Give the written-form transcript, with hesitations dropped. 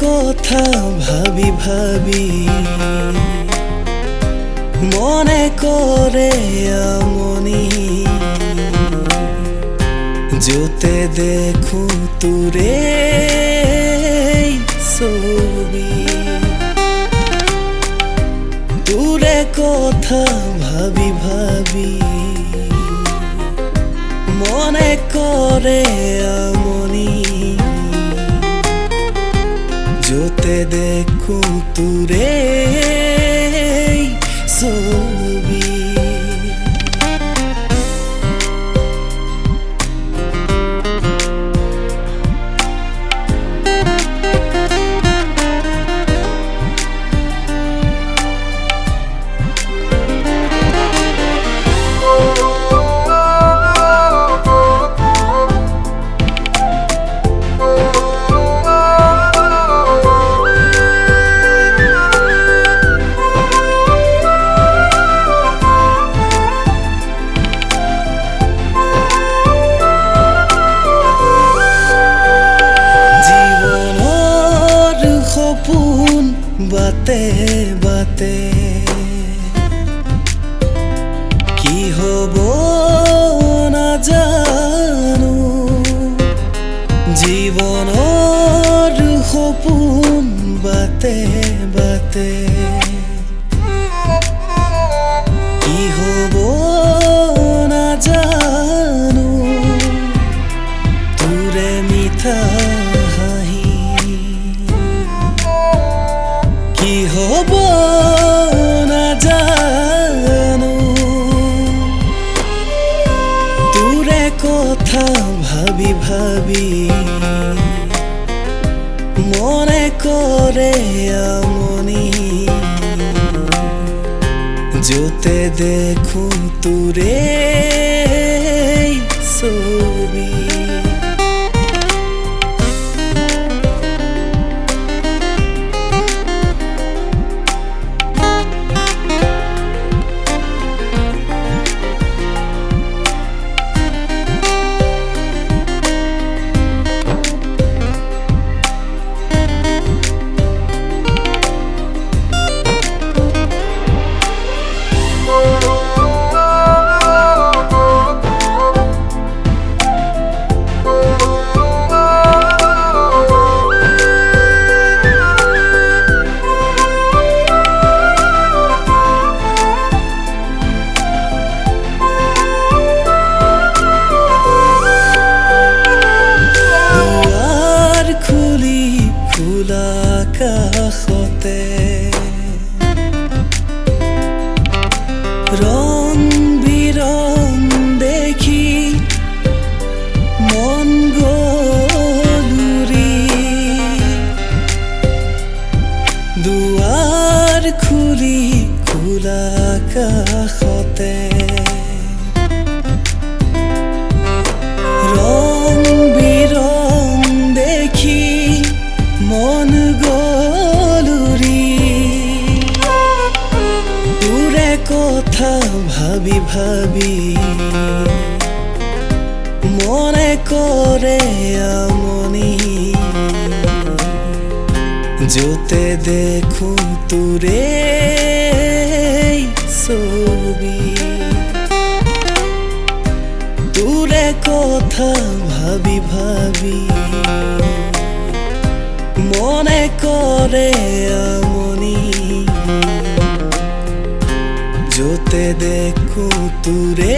কথা ভাবি ভাবি মনে করে আমনি जोते देखूं तुरे ছবি तुरे কথা ভাবি ভাবি মনে করে আমনি जोते देखूं तुरे ছবি बाते बाते की हबो ना जानो जीवनर सपन बाते बाते की हबो ना जानो तुरे मिठा কি হব না জানো তোরে কথা ভাবি ভাবি মনে করে আমনি जोते देखूं तुरे ছবি কাষতে রং বিরং দেখি মন গলুরি দুয়ার খুলি খোলা কাষতে রং বিরং দেখি মন কথা ভাবি ভাবি মনে করে আমনি जोते देखूं तुरे ছবি তুরে কথা ভাবি ভাবি মনে করে আমনি जोते देखूं तुरे